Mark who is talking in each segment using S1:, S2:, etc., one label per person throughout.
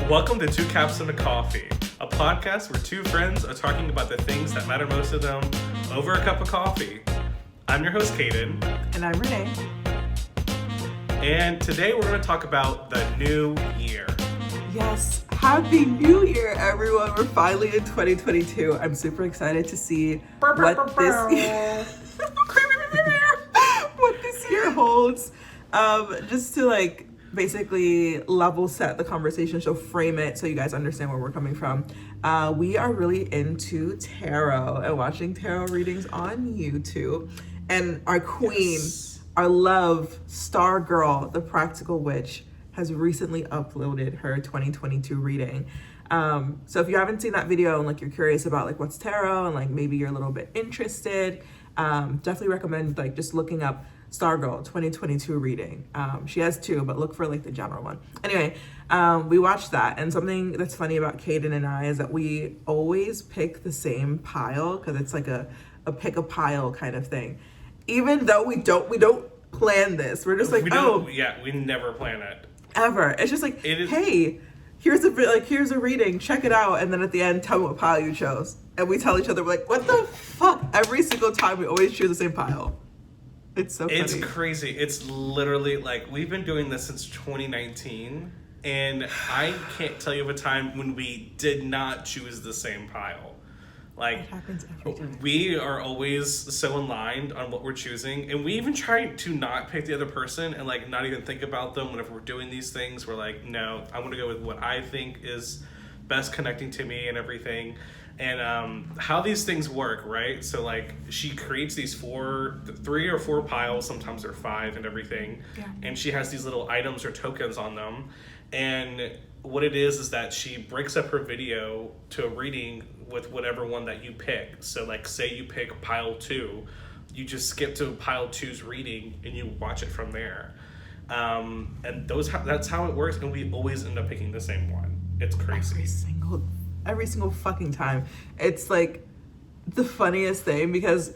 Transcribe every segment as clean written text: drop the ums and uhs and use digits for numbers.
S1: Welcome to Two Caps and a Coffee, a podcast where two friends are talking about the things that matter most to them over a cup of coffee. I'm your host, Kaiden.
S2: And I'm Renee.
S1: And today we're going to talk about the new year.
S2: Yes, Happy New Year, everyone. We're finally in 2022. I'm super excited to see what this year holds. Just to basically level set the conversation, so frame it so you guys understand where we're coming from. We are really into tarot and watching tarot readings on YouTube. And our queen, our love, Star Girl, the Practical Witch, has recently uploaded her 2022 reading. So if you haven't seen that video and you're curious about what's tarot and maybe you're a little bit interested, definitely recommend just looking up Star Girl 2022 reading. She has two, but look for the general one. Anyway, we watched that, and something that's funny about Kaiden and I is that we always pick the same pile because it's a pick a pile kind of thing. Even though we don't plan this, we're just
S1: we never plan it
S2: ever. It's just hey, here's a reading, check it out, and then at the end tell me what pile you chose, and we tell each other, we're what the fuck. Every single time we always choose the same pile. It's so funny. It's
S1: crazy. It's literally we've been doing this since 2019, and I can't tell you of a time when we did not choose the same pile.
S2: It happens every time.
S1: We are always so aligned on what we're choosing, and we even try to not pick the other person and not even think about them whenever we're doing these things. We're no, I want to go with what I think is best connecting to me and everything. And how these things work, right? So she creates these 3 or 4 piles, sometimes they're 5 and everything.
S2: Yeah.
S1: And she has these little items or tokens on them. And what it is that she breaks up her video to a reading with whatever one that you pick. So say you pick pile 2, you just skip to pile 2's reading and you watch it from there. And that's how it works. And we always end up picking the same one. It's crazy.
S2: Every single fucking time. It's the funniest thing because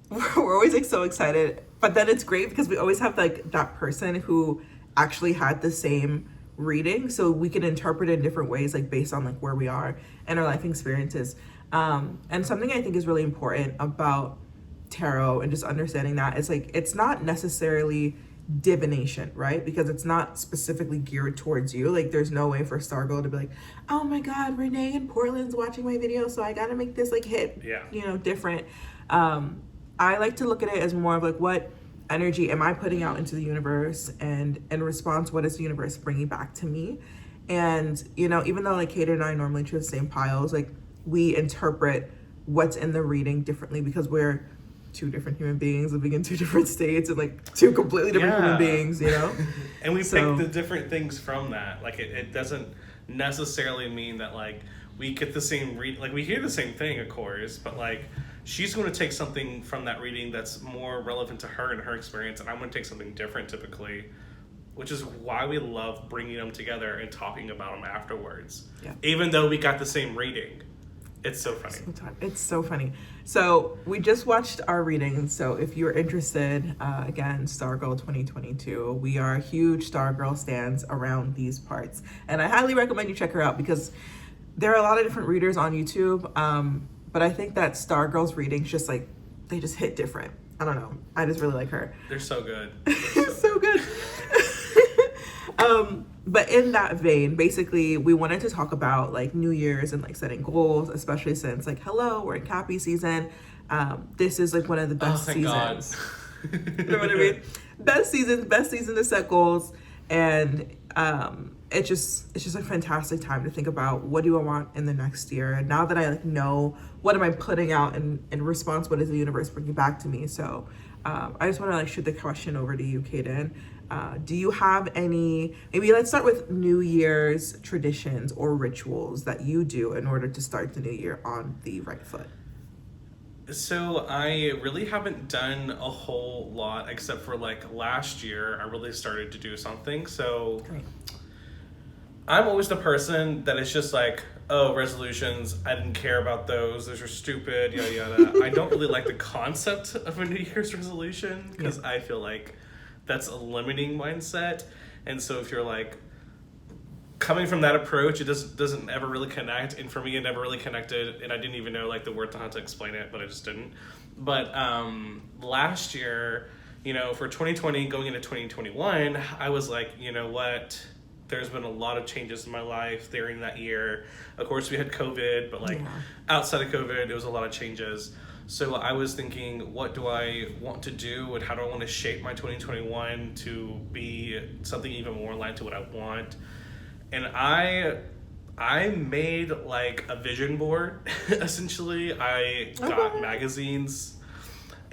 S2: we're always so excited, but then it's great because we always have that person who actually had the same reading, so we can interpret it in different ways based on where we are and our life experiences. And something I think is really important about tarot and just understanding that is it's not necessarily divination, right? Because it's not specifically geared towards you. There's no way for Stargirl to be oh my god, Renee in Portland's watching my video, so I gotta make this hit, different. I like to look at it as more of what energy am I putting out into the universe, and in response, what is the universe bringing back to me? And even though Kaiden and I normally choose the same piles, we interpret what's in the reading differently because we're two different human beings living in two different states and two completely different human beings,
S1: And we pick the different things from that. It doesn't necessarily mean that we get the same we hear the same thing, of course, but she's going to take something from that reading that's more relevant to her and her experience, and I'm going to take something different typically, which is why we love bringing them together and talking about them afterwards. Yeah. Even though we got the same reading. It's so funny.
S2: It's so funny. So we just watched our reading. So if you're interested, again, Stargirl 2022, we are huge Stargirl stans around these parts. And I highly recommend you check her out because there are a lot of different readers on YouTube. But I think that Stargirl's readings just they just hit different. I don't know. I just really like her.
S1: They're so good.
S2: So good. But in that vein, basically, we wanted to talk about New Year's and setting goals, especially since hello, we're in Cappy season. This is one of the best seasons. You know what I mean? Best season to set goals, and it's just a fantastic time to think about what do I want in the next year. And now that I know what am I putting out in response, what is the universe bringing back to me? So I just want to shoot the question over to you, Kaiden. Do you have any, maybe let's start with New Year's traditions or rituals that you do in order to start the new year on the right foot?
S1: So I really haven't done a whole lot except for last year I really started to do something. So great. I'm always the person that is just resolutions, I didn't care about those are stupid, yada yada. I don't really like the concept of a New Year's resolution because I feel that's a limiting mindset. And so if you're coming from that approach, it doesn't ever really connect. And for me, it never really connected. And I didn't even know like the word on how to explain it, but I just didn't. But last year, you know, for 2020 going into 2021, I was like, you know what? There's been a lot of changes in my life during that year. Of course, we had COVID, but like outside of COVID, there was a lot of changes. So I was thinking, what do I want to do, and how do I want to shape my 2021 to be something even more aligned to what I want? And I made like a vision board. Essentially, I got magazines.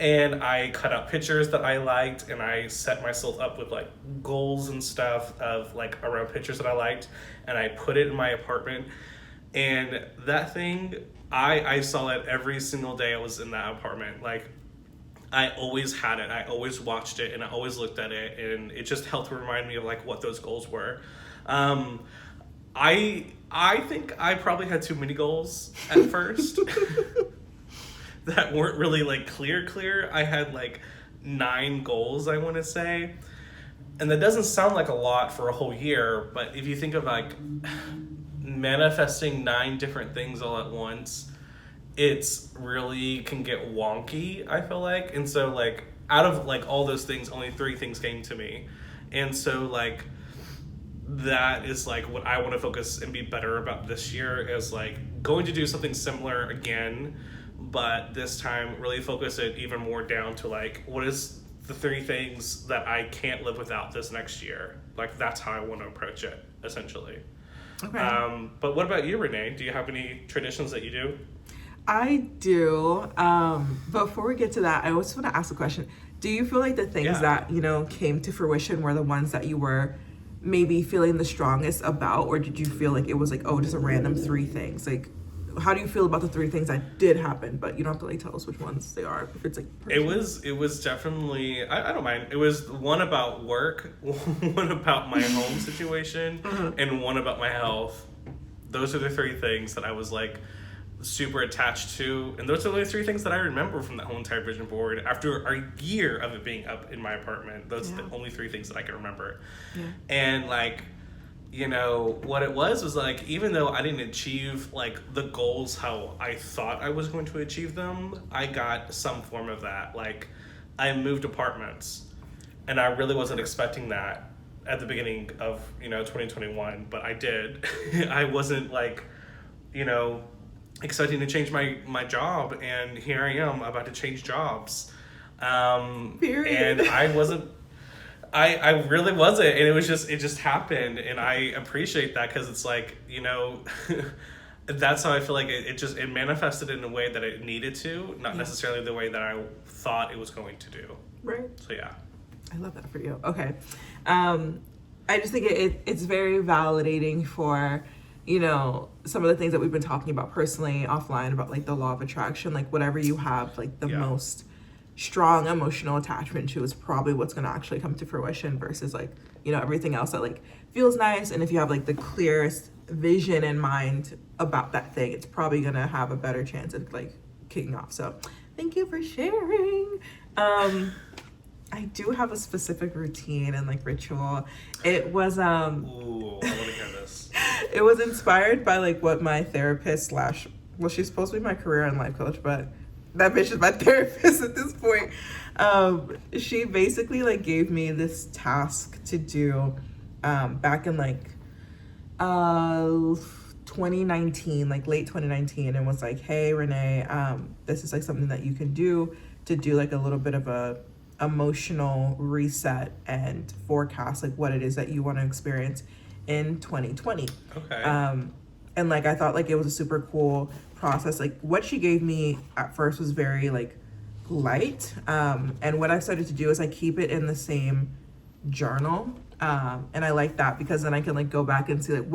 S1: And I cut out pictures that I liked, and I set myself up with like goals and stuff of like around pictures that I liked, and I put it in my apartment. And that thing, I saw it every single day I was in that apartment. Like, I always had it, I always watched it, and I always looked at it, and it just helped remind me of like what those goals were. I think I probably had too many goals at first. That weren't really like clear. I had like 9 goals, I want to say. And that doesn't sound like a lot for a whole year, but if you think of like manifesting 9 different things all at once, it's really can get wonky, I feel like. And so like out of like all those things, only 3 things came to me. And so like that is like what I want to focus and be better about this year, is like going to do something similar again, but this time really focus it even more down to like, what is the 3 things that I can't live without this next year? Like, that's how I want to approach it, essentially. Okay. But what about you, Renee? Do you have any traditions that you do?
S2: I do. Before we get to that, I also want to ask a question. Do you feel like the things that, you know, came to fruition were the ones that you were maybe feeling the strongest about? Or did you feel like it was like, oh, just a random 3 things? Like, how do you feel about the 3 things that did happen? But you don't have to like tell us which ones they are. If it's like
S1: it was definitely, I don't mind. It was one about work, one about my home situation, and one about my health. Those are the 3 things that I was like super attached to, and those are the only 3 things that I remember from that whole entire vision board after a year of it being up in my apartment. Those are the only 3 things that I can remember. And like, you know, what it was like, even though I didn't achieve like the goals how I thought I was going to achieve them, I got some form of that. Like, I moved apartments, and I really wasn't expecting that at the beginning of, you know, 2021, but I did. I wasn't like, you know, expecting to change my job, and here I am about to change jobs. And I really wasn't, and it just happened, and I appreciate that, because it's like, you know, that's how I feel like it manifested in a way that it needed to, not necessarily the way that I thought it was going to do.
S2: Right.
S1: So yeah.
S2: I love that for you. Okay. I just think it's very validating for, you know, some of the things that we've been talking about personally offline about like the law of attraction, like whatever you have like the most strong emotional attachment to is probably what's going to actually come to fruition, versus like, you know, everything else that like feels nice. And if you have like the clearest vision in mind about that thing, it's probably going to have a better chance of like kicking off. So thank you for sharing. I do have a specific routine and like ritual. It was
S1: Ooh, I want to hear this.
S2: It was inspired by like what my therapist well, she's supposed to be my career and life coach, but that bitch is my therapist at this point. She basically like gave me this task to do back in like 2019, like late 2019, and was like, hey Renee, this is like something that you can do to do like a little bit of a emotional reset and forecast like what it is that you want to experience in 2020.
S1: Okay.
S2: And like I thought like it was a super cool process. Like what she gave me at first was very like light, and what I started to do is I keep it in the same journal, and I like that because then I can like go back and see like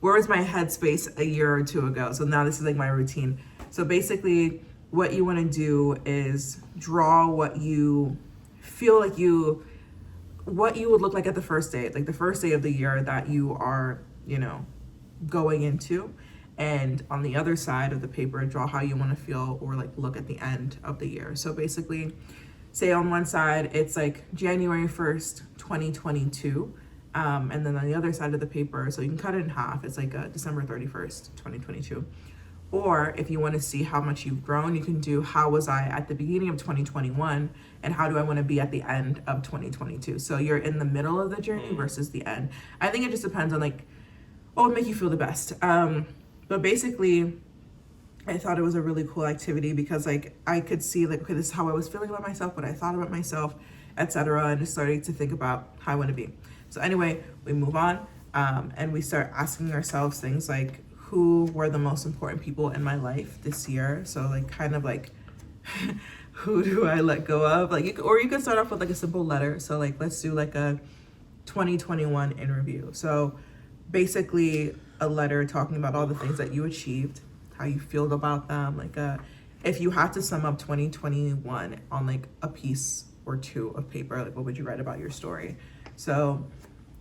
S2: where was my headspace a year or 2 ago. So now this is like my routine. So basically what you want to do is draw what you feel like what you would look like at the first day, like the first day of the year that you are, you know, going into. And on the other side of the paper, draw how you want to feel or like look at the end of the year. So basically, say on one side, it's like January 1st, 2022. And then on the other side of the paper, so you can cut it in half, it's like December 31st, 2022. Or if you want to see how much you've grown, you can do how was I at the beginning of 2021 and how do I want to be at the end of 2022. So you're in the middle of the journey versus the end. I think it just depends on like what would make you feel the best. But basically, I thought it was a really cool activity because like I could see like, okay, this is how I was feeling about myself, what I thought about myself, etc. And just starting to think about how I want to be. So anyway, we move on and we start asking ourselves things like, who were the most important people in my life this year? So like kind of like who do I let go of? Like you could start off with like a simple letter. So like let's do like a 2021 in review. So basically a letter talking about all the things that you achieved, how you feel about them. Like if you had to sum up 2021 on like a piece or two of paper, like what would you write about your story? So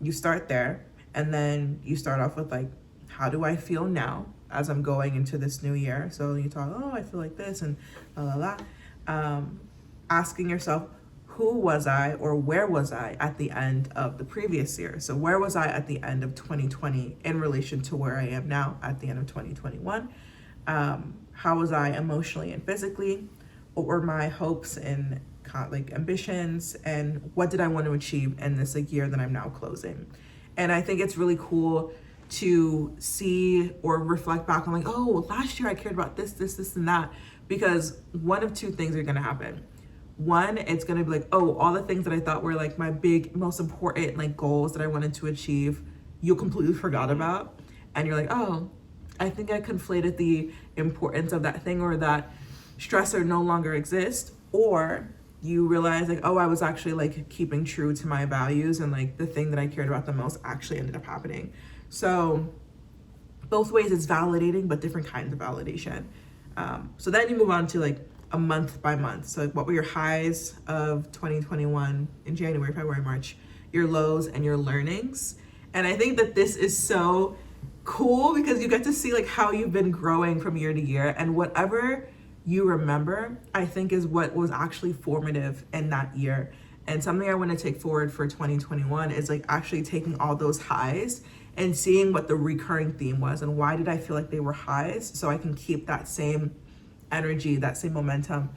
S2: you start there and then you start off with like, how do I feel now as I'm going into this new year? So you talk, oh, I feel like this and la la la. Asking yourself, who was I or where was I at the end of the previous year? So where was I at the end of 2020 in relation to where I am now at the end of 2021? How was I emotionally and physically? What were my hopes and like ambitions? And what did I want to achieve in this like year that I'm now closing? And I think it's really cool to see or reflect back on like, oh, well, last year I cared about this, and that, because one of two things are going to happen. One, it's going to be like, oh, all the things that I thought were like my big, most important like goals that I wanted to achieve, you completely forgot about. And you're like, oh, I think I conflated the importance of that thing or that stressor no longer exists. Or you realize like, oh, I was actually like keeping true to my values and like the thing that I cared about the most actually ended up happening. So both ways it's validating, but different kinds of validation. So then you move on to like a month by month. So like what were your highs of 2021 in January, February, March, your lows and your learnings. And I think that this is so cool because you get to see like how you've been growing from year to year, and whatever you remember, I think is what was actually formative in that year. And something I want to take forward for 2021 is like actually taking all those highs and seeing what the recurring theme was and why did I feel like they were highs, so I can keep that same energy, that same momentum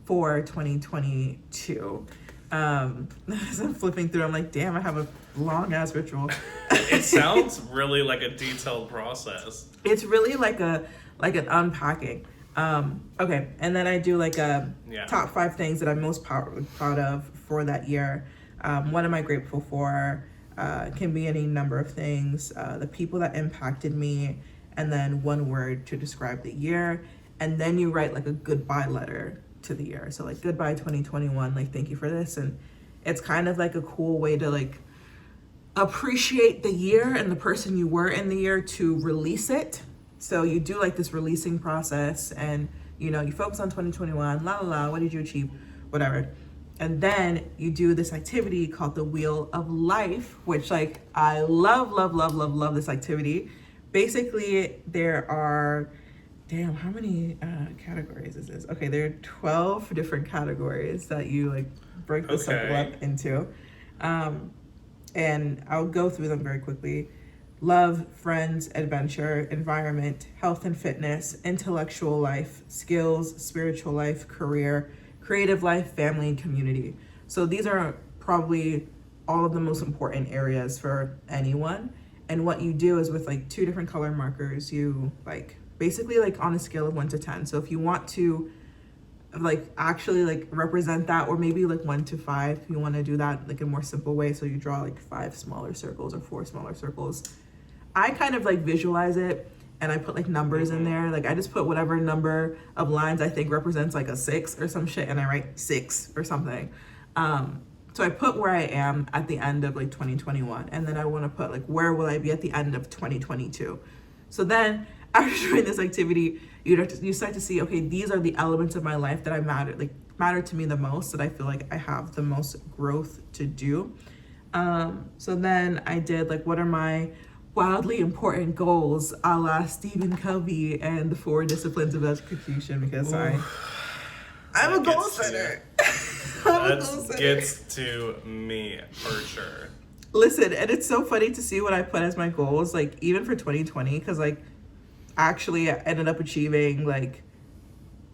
S2: for 2022. As I'm flipping through, I'm like, damn, I have a long ass ritual.
S1: It sounds really like a detailed process.
S2: It's really like an unpacking. Okay, and then I do like a top 5 things that I'm most proud of for that year. What am I grateful for? Can be any number of things. The people that impacted me, and then one word to describe the year. And then you write like a goodbye letter to the year. So like, goodbye 2021, like thank you for this. And it's kind of like a cool way to like appreciate the year and the person you were in the year, to release it. So you do like this releasing process and you know, you focus on 2021, la la la, what did you achieve, whatever. And then you do this activity called the Wheel of Life, which like I love this activity. Basically, there are, damn, how many categories is this? Okay, there are 12 different categories that you like break the circle up into. And I'll go through them very quickly. Love, friends, adventure, environment, health and fitness, intellectual life, skills, spiritual life, career, creative life, family, and community. So these are probably all of the most important areas for anyone. And what you do is with like 2 different color markers, you like basically like on a scale of 1 to 10. So if you want to like actually like represent that, or maybe like 1 to 5, if you want to do that like a more simple way. So you draw like 5 smaller circles or 4 smaller circles. I kind of like visualize it and I put like numbers in there. Like I just put whatever number of lines I think represents like a 6 or some shit, and I write 6 or something. So I put where I am at the end of like 2021, and then I want to put like where will I be at the end of 2022. So then after doing this activity, you start to see, okay, these are the elements of my life that matter to me the most, that I feel like I have the most growth to do. So then I did like, what are my wildly important goals, a la Stephen Covey and the 4 disciplines of execution, because I'm a goal setter.
S1: That gets to me for sure.
S2: Listen, and it's so funny to see what I put as my goals, like even for 2020, because like actually I ended up achieving like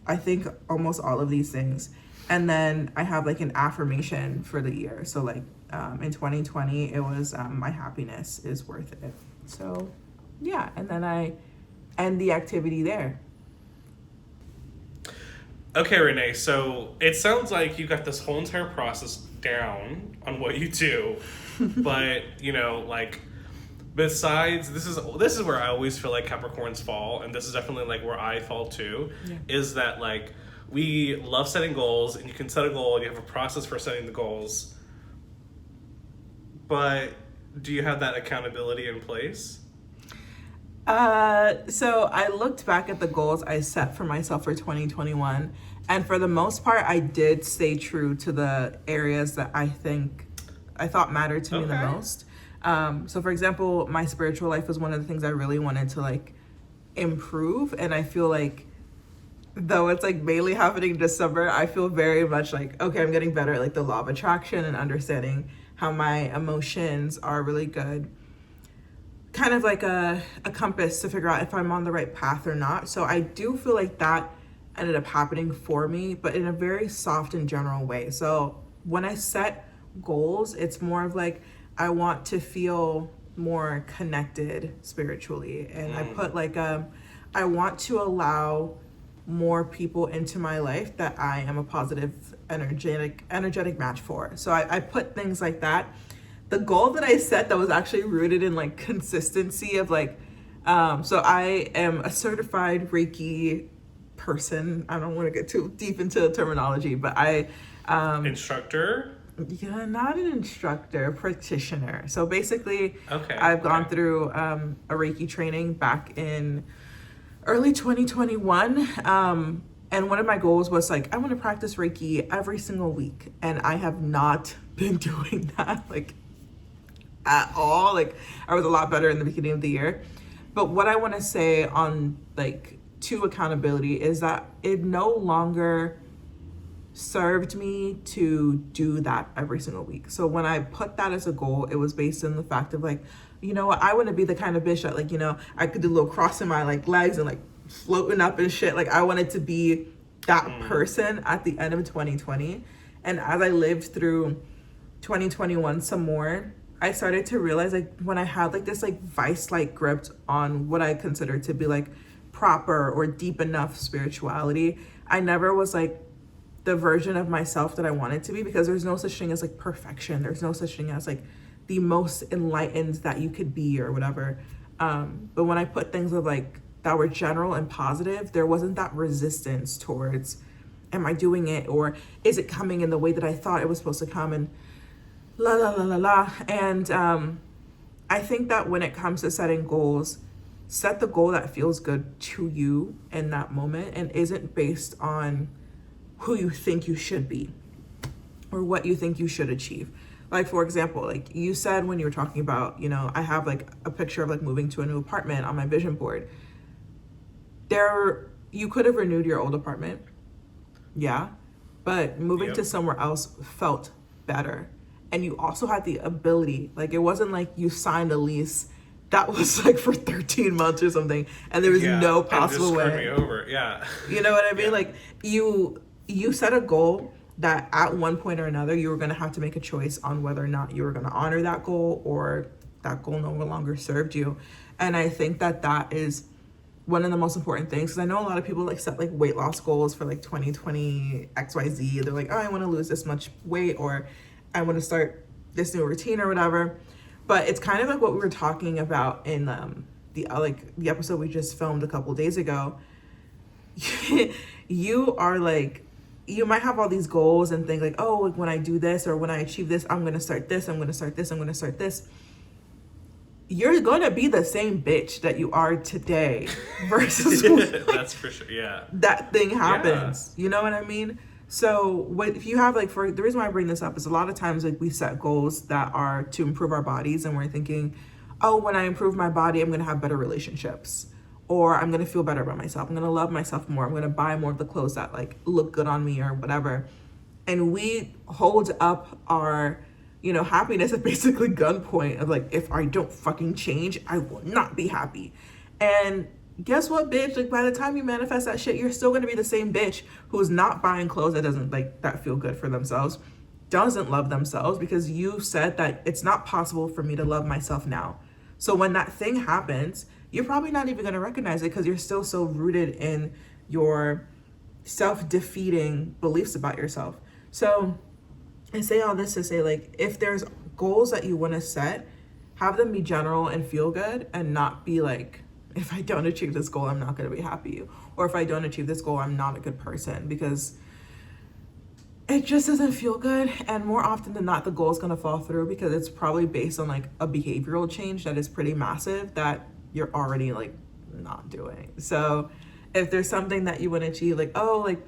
S2: I think almost all of these things. And then I have like an affirmation for the year. So like in 2020, it was my happiness is worth it. So yeah, and then I end the activity there.
S1: Okay, Renee, so it sounds like you got this whole entire process down on what you do, but, you know, like, besides, this is where I always feel like Capricorns fall, and this is definitely, like, where I fall, too, is that, like, we love setting goals, and you can set a goal, and you have a process for setting the goals, but do you have that accountability in place?
S2: So I looked back at the goals I set for myself for 2021, and for the most part, I did stay true to the areas that I thought mattered to me the most. So for example, my spiritual life was one of the things I really wanted to like improve, and I feel like though it's like mainly happening in December, I feel very much like, okay, I'm getting better at like the law of attraction and understanding how my emotions are really good. Kind of like a compass to figure out if I'm on the right path or not. So I do feel like that ended up happening for me, but in a very soft and general way. So when I set goals, it's more of like I want to feel more connected spiritually. And I put like I want to allow more people into my life that I am a positive, energetic match for. So I put things like that. The goal that I set that was actually rooted in like consistency of like, so I am a certified Reiki person. I don't want to get too deep into the terminology, but
S1: Instructor?
S2: Yeah, not an instructor, practitioner. So basically, I've gone through a Reiki training back in early 2021. And one of my goals was like, I want to practice Reiki every single week. And I have not been doing that like at all. Like I was a lot better in the beginning of the year. But what I want to say on like to accountability is that it no longer served me to do that every single week. So when I put that as a goal, it was based on the fact of like, you know what, I want to be the kind of bitch that like, you know, I could do a little crossing my like legs and like floating up and shit. Like I wanted to be that person at the end of 2020. And as I lived through 2021 some more, I started to realize like when I had like this like vice-like grip on what I considered to be like proper or deep enough spirituality, I never was like the version of myself that I wanted to be, because there's no such thing as like perfection. There's no such thing as like the most enlightened that you could be or whatever. But when I put things of like that were general and positive, there wasn't that resistance towards, am I doing it, or is it coming in the way that I thought it was supposed to come, and la la la la la. And I think that when it comes to setting goals, set the goal that feels good to you in that moment and isn't based on who you think you should be or what you think you should achieve. Like, for example, like you said when you were talking about, you know, I have like a picture of like moving to a new apartment on my vision board. You could have renewed your old apartment. Yeah. But moving to somewhere else felt better. And you also had the ability, like it wasn't like you signed a lease that was like for 13 months or something, and there was no possible way.
S1: Me over. Yeah.
S2: You know what I mean? Like you set a goal that at one point or another you were going to have to make a choice on whether or not you were going to honor that goal or that goal no longer served you. And I think that that is one of the most important things, because I know a lot of people like set like weight loss goals for like 2020 XYZ. They're like, oh, I want to lose this much weight, or I want to start this new routine or whatever. But it's kind of like what we were talking about in the episode we just filmed a couple days ago. You are like, you might have all these goals and think like, oh, like when I do this or when I achieve this, I'm going to start this, I'm going to start this, I'm going to start this. You're going to be the same bitch that you are today versus
S1: that's for sure. Yeah.
S2: That thing happens. Yeah. You know what I mean? So if you have like, for the reason why I bring this up is a lot of times like we set goals that are to improve our bodies, and we're thinking, oh, when I improve my body, I'm going to have better relationships, or I'm going to feel better about myself. I'm going to love myself more. I'm going to buy more of the clothes that like look good on me or whatever. And we hold up our you know, happiness at basically gunpoint of like, if I don't fucking change, I will not be happy. And guess what, bitch? Like, by the time you manifest that shit, you're still gonna be the same bitch who's not buying clothes that doesn't like that feel good for themselves, doesn't love themselves, because you said that it's not possible for me to love myself now. So when that thing happens, you're probably not even gonna recognize it because you're still so rooted in your self-defeating beliefs about yourself. So I say all this to say, like, if there's goals that you want to set, have them be general and feel good, and not be like, if I don't achieve this goal, I'm not going to be happy. Or if I don't achieve this goal, I'm not a good person, because it just doesn't feel good. And more often than not, the goal is going to fall through because it's probably based on like a behavioral change that is pretty massive that you're already like not doing. So if there's something that you want to achieve, like, oh, like,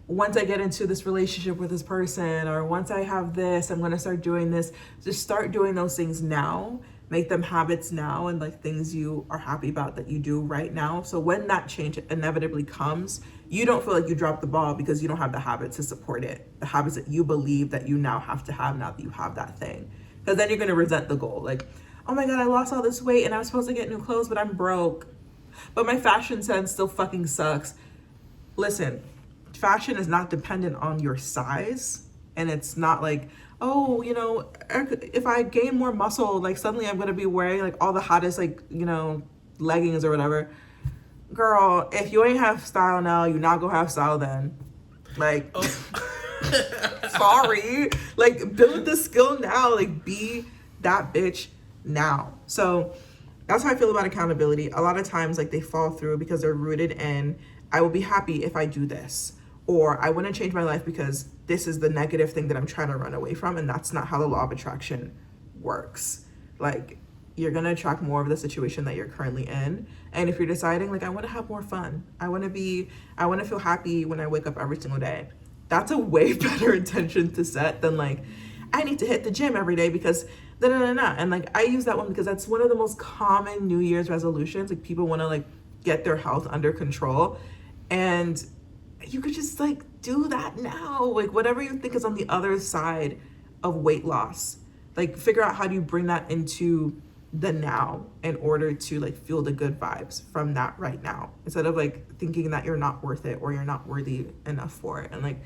S2: once I get into this relationship with this person, or once I have this, I'm going to start doing this. Just start doing those things now. Make them habits now, and like things you are happy about that you do right now. So when that change inevitably comes, you don't feel like you dropped the ball because you don't have the habits to support it. The habits that you believe that you now have to have now that you have that thing. Because then you're going to resent the goal. Like, oh my God, I lost all this weight and I was supposed to get new clothes, but I'm broke. But my fashion sense still fucking sucks. Listen, fashion is not dependent on your size, and it's not like, oh, you know, if I gain more muscle, like suddenly I'm gonna be wearing like all the hottest, like, you know, leggings or whatever. Girl, if you ain't have style now, you not gonna have style then. Like, sorry. Like, build the skill now. Like, be that bitch now. So that's how I feel about accountability. A lot of times, like, they fall through because they're rooted in, I will be happy if I do this. Or I want to change my life because this is the negative thing that I'm trying to run away from. And that's not how the law of attraction works. Like, you're going to attract more of the situation that you're currently in. And if you're deciding, like, I want to have more fun, I want to feel happy when I wake up every single day, that's a way better intention to set than like, I need to hit the gym every day because And like, I use that one because that's one of the most common New Year's resolutions. Like, people want to like get their health under control, and you could just like do that now. Like, whatever you think is on the other side of weight loss, like, figure out how do you bring that into the now in order to like feel the good vibes from that right now, instead of like thinking that you're not worth it or you're not worthy enough for it. And like,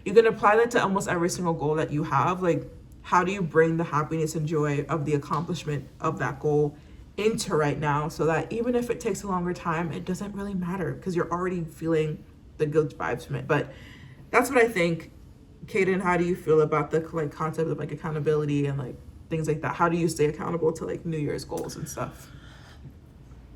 S2: you can apply that to almost every single goal that you have. Like, how do you bring the happiness and joy of the accomplishment of that goal into right now, so that even if it takes a longer time, it doesn't really matter because you're already feeling the good vibes from it. But that's what I think. Kaiden, how do you feel about the like concept of like accountability and like things like that? How do you stay accountable to like New Year's goals and stuff?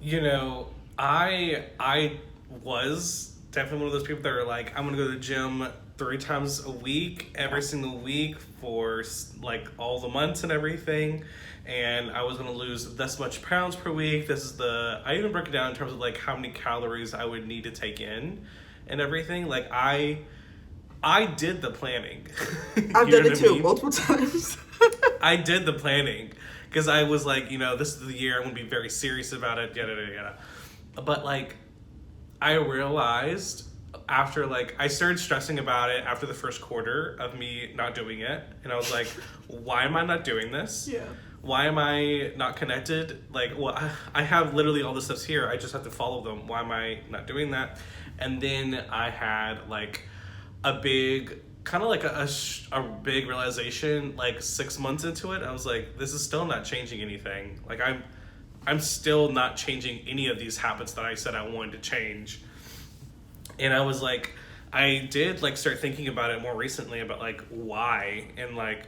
S1: You know, I was definitely one of those people that are like, I'm gonna go to the gym 3 times a week, every single week for like all the months and everything, and I was gonna lose this much pounds per week. I even broke it down in terms of like how many calories I would need to take in and everything. Like, I did the planning.
S2: I've done it too, multiple times.
S1: I did the planning because I was like, you know, this is the year I'm gonna be very serious about it, yada yada yada. But like, I realized after like, I started stressing about it after the first quarter of me not doing it, and I was like, why am I not doing this?
S2: Yeah.
S1: Why am I not connected? Like, well, I have literally all the steps here. I just have to follow them. Why am I not doing that? And then I had like a big, kind of like a big realization, like 6 months into it. I was like, this is still not changing anything. Like, I'm still not changing any of these habits that I said I wanted to change. And I was like, I did like start thinking about it more recently about like why. And like,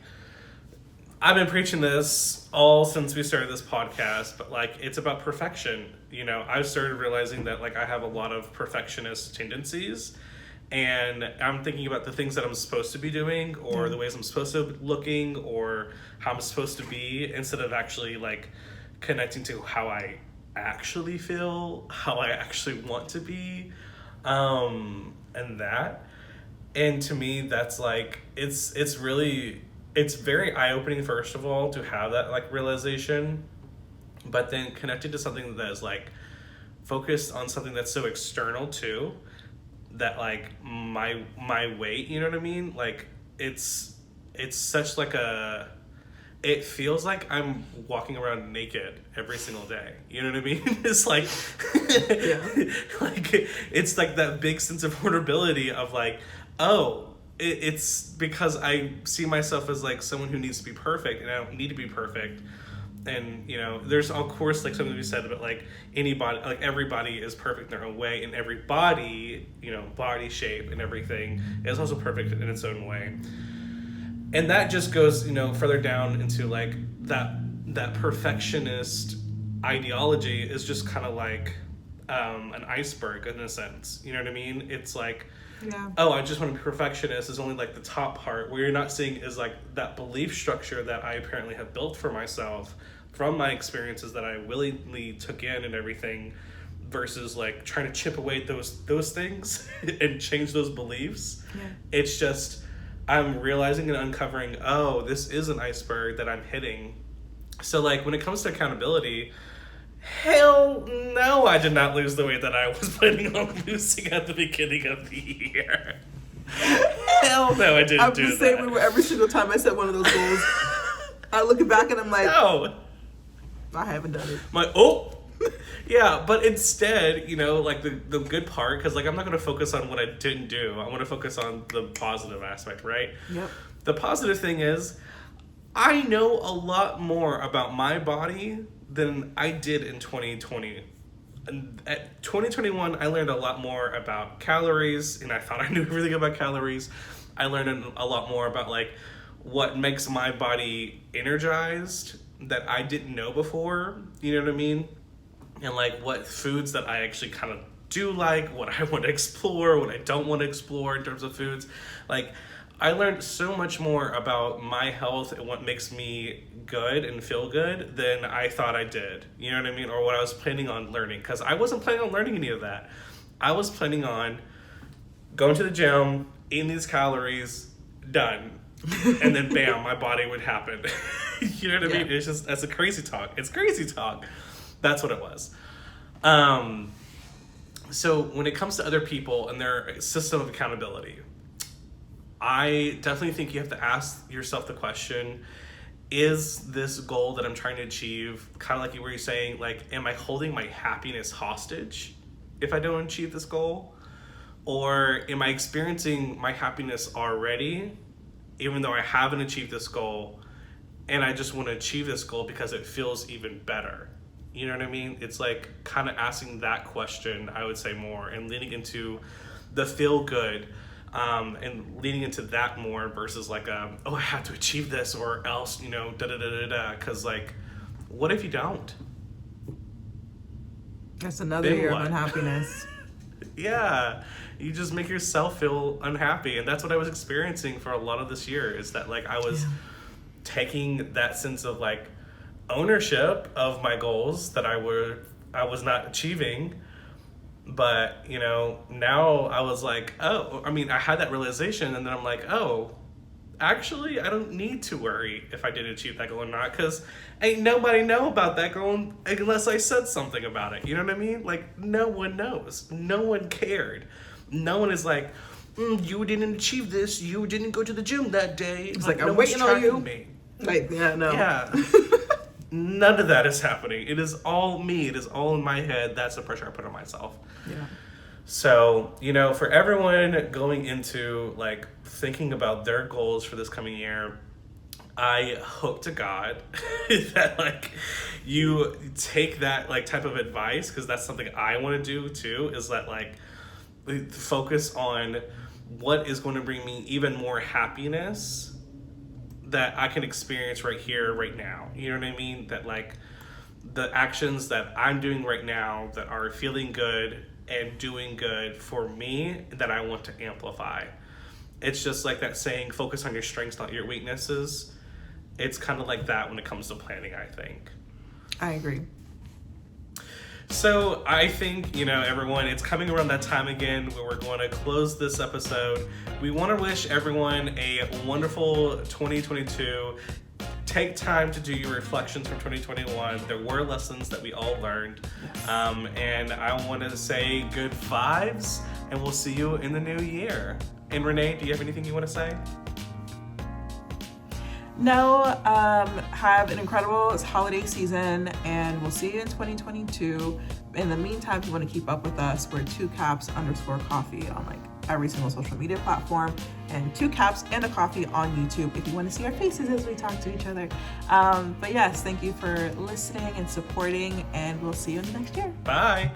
S1: I've been preaching this all since we started this podcast, but like, it's about perfection. You know, I've started realizing that like I have a lot of perfectionist tendencies, and I'm thinking about the things that I'm supposed to be doing, or the ways I'm supposed to be looking, or how I'm supposed to be, instead of actually like connecting to how I actually feel, how I actually want to be, and that. And to me, that's like, it's very eye-opening, first of all, to have that like realization, but then connected to something that is like focused on something that's so external too, that like my weight, you know what I mean? Like, it's such like it feels like I'm walking around naked every single day. You know what I mean? It's like, like it's like that big sense of vulnerability of like, oh, it's because I see myself as like someone who needs to be perfect, and I don't need to be perfect. And, you know, there's of course like something to be said about like anybody, like everybody is perfect in their own way, and every body, you know, body shape and everything is also perfect in its own way. And that just goes, you know, further down into like that perfectionist ideology is just kind of like an iceberg in a sense. You know what I mean? It's like, oh, I just want to be perfectionist is only like the top part. What you're not seeing is like that belief structure that I apparently have built for myself from my experiences that I willingly took in and everything, versus like trying to chip away those things and change those beliefs. It's just, I'm realizing and uncovering, oh, this is an iceberg that I'm hitting. So like when it comes to accountability, hell no, I did not lose the weight that I was planning on losing at the beginning of the year. Hell no, I didn't do that. I'm the same way
S2: every single time I set one of those goals. I look back and I'm like,
S1: no,
S2: I haven't done it.
S1: Yeah, but instead, you know, like the good part, because like I'm not going to focus on what I didn't do. I want to focus on the positive aspect, right?
S2: Yep.
S1: The positive thing is, I know a lot more about my body than I did in 2020. And at 2021, I learned a lot more about calories, and I thought I knew everything about calories. I learned a lot more about like what makes my body energized that I didn't know before. You know what I mean? And like what foods that I actually kind of do like, what I want to explore, what I don't want to explore in terms of foods. Like I learned so much more about my health and what makes me good and feel good than I thought I did. You know what I mean? Or what I was planning on learning. Because I wasn't planning on learning any of that. I was planning on going to the gym, eating these calories, done. And then bam, my body would happen. You know what I mean? It's just, that's a crazy talk. It's crazy talk. That's what it was. So when it comes to other people and their system of accountability, I definitely think you have to ask yourself the question, is this goal that I'm trying to achieve, kind of like you were saying, like, am I holding my happiness hostage if I don't achieve this goal? Or am I experiencing my happiness already, even though I haven't achieved this goal, and I just want to achieve this goal because it feels even better? You know what I mean? It's like kind of asking that question, I would say, more, and leaning into the feel good, and leaning into that more versus like, oh, I have to achieve this or else, you know, da-da-da-da-da. Because like, what if you don't?
S2: That's another year of unhappiness.
S1: Yeah, you just make yourself feel unhappy. And that's what I was experiencing for a lot of this year, is that like I was taking that sense of like ownership of my goals that I was not achieving. But, you know, now I was like, oh, I mean, I had that realization, and then I'm like, oh, actually, I don't need to worry if I did achieve that goal or not, because ain't nobody know about that goal unless I said something about it. You know what I mean? Like, no one knows. No one cared. No one is like, you didn't achieve this. You didn't go to the gym that day.
S2: It's like, I'm waiting on you. Me. Like, yeah, no.
S1: Yeah. None of that is happening. It is all me. It is all in my head. That's the pressure I put on myself.
S2: Yeah.
S1: So, you know, for everyone going into like thinking about their goals for this coming year, I hope to God that like you take that like type of advice, because that's something I want to do too, is that like focus on what is going to bring me even more happiness that I can experience right here, right now. You know what I mean? That like the actions that I'm doing right now that are feeling good and doing good for me that I want to amplify. It's just like that saying, focus on your strengths, not your weaknesses. It's kind of like that when it comes to planning, I think.
S2: I agree.
S1: So I think, you know, everyone, it's coming around that time again where we're going to close this episode. We want to wish everyone a wonderful 2022. Take time to do your reflections from 2021. There were lessons that we all learned. And I want to say good vibes, and we'll see you in the new year. And Renee, do you have anything you want to say?
S2: No, have an incredible holiday season, and we'll see you in 2022. In the meantime, if you want to keep up with us, we're 2caps_coffee on like every single social media platform, and 2 caps and a coffee on YouTube if you want to see our faces as we talk to each other. But yes, thank you for listening and supporting, and we'll see you in the next year.
S1: Bye.